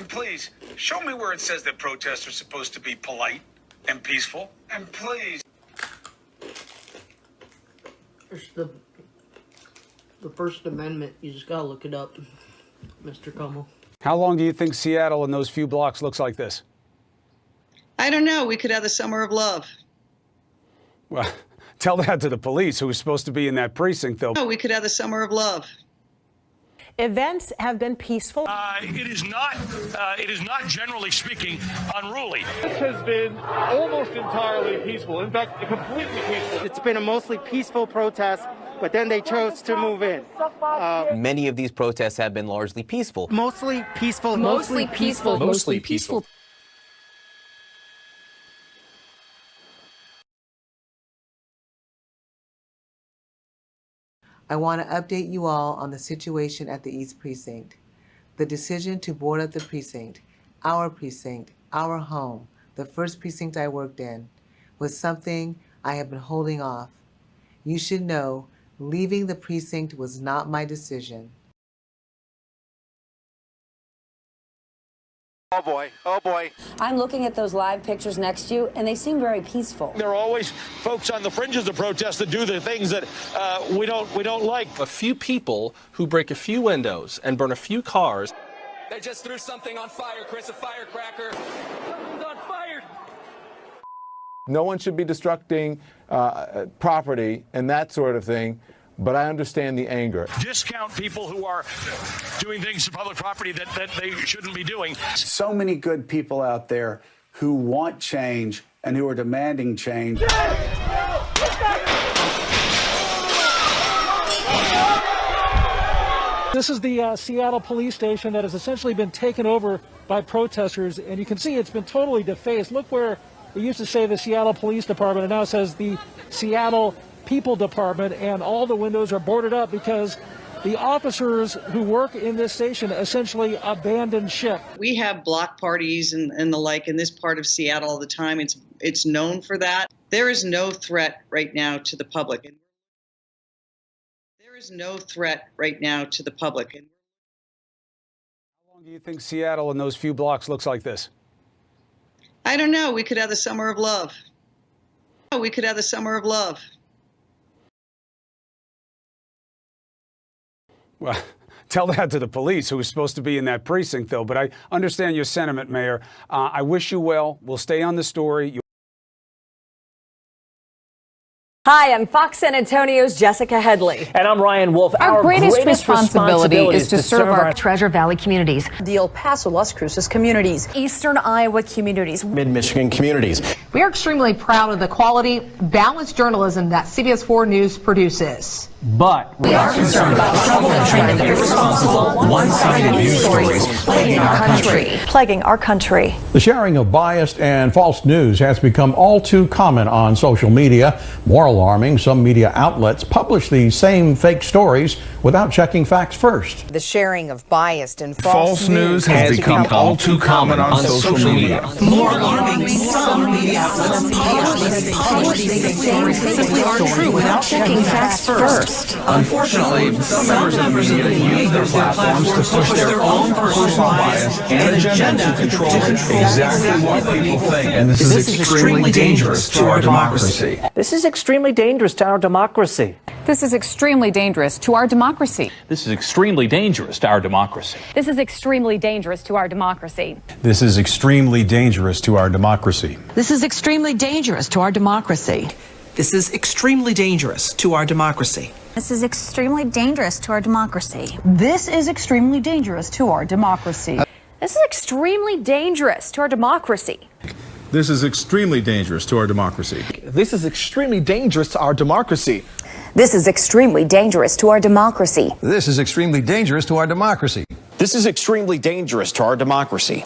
And please, show me where it says that protests are supposed to be polite and peaceful. And please. There's the First Amendment. You just gotta look it up, Mr. Kummel. How long do you think Seattle in those few blocks looks like this? I don't know. We could have the summer of love. Well, tell that to the police, who was supposed to be in that precinct, though. No, we could have the summer of love. Events have been peaceful. It is not, generally speaking, unruly. This has been almost entirely peaceful. In fact, completely peaceful. It's been a mostly peaceful protest, but then they chose to move in. Many of these protests have been largely peaceful. Mostly peaceful. Mostly peaceful. Mostly peaceful. I want to update you all on the situation at the East Precinct. The decision to board up the precinct, our home, the first precinct I worked in, was something I have been holding off. You should know, leaving the precinct was not my decision. Oh boy, oh boy. I'm looking at those live pictures next to you, and they seem very peaceful. There are always folks on the fringes of protests that do the things that we don't like. A few people who break a few windows and burn a few cars. They just threw something on fire, Chris, a firecracker. Something's on fire. No one should be destructing property and that sort of thing, but I understand the anger. Discount people who are doing things to public property that they shouldn't be doing. So many good people out there who want change and who are demanding change. This is the Seattle police station that has essentially been taken over by protesters, and you can see it's been totally defaced. Look where it used to say the Seattle Police Department, and now it says the Seattle People Department, and all the windows are boarded up because the officers who work in this station essentially abandoned ship. We have block parties and the like in this part of Seattle all the time. It's known for that. There is no threat right now to the public. There is no threat right now to the public. How long do you think Seattle in those few blocks looks like this? I don't know. We could have the summer of love. We could have the summer of love. Well, tell that to the police, who was supposed to be in that precinct, though. But I understand your sentiment, Mayor. I wish you well. We'll stay on the story. Hi, I'm Fox San Antonio's Jessica Headley. And I'm Ryan Wolf. Our greatest responsibility is to serve our Treasure Valley communities, the El Paso, Las Cruces communities, Eastern Iowa communities, Mid-Michigan communities. We are extremely proud of the quality, balanced journalism that CBS 4 News produces. But we are concerned about the trouble and trend of irresponsible, one-sided news stories plaguing our country. The sharing of biased and false news has become all too common on social media. More alarming, some media outlets publish these same fake stories without checking facts first. The sharing of biased and false news has become all too common on social media. More alarming, some media outlets publish these same fake stories without checking facts first. Unfortunately, some members of the media use their platforms to push their own personal bias and agenda to control exactly what people think. And this is extremely dangerous to our democracy. this is extremely dangerous to our democracy. This is extremely dangerous to our democracy. This is extremely dangerous to our democracy. This is extremely dangerous to our democracy. This is extremely dangerous to our democracy. This is extremely dangerous to our democracy. This is extremely dangerous to our democracy. This is extremely dangerous to our democracy. This is extremely dangerous to our democracy. This is extremely dangerous to our democracy. This is extremely dangerous to our democracy. This is extremely dangerous to our democracy. This is extremely dangerous to our democracy. This is extremely dangerous to our democracy. This is extremely dangerous to our democracy.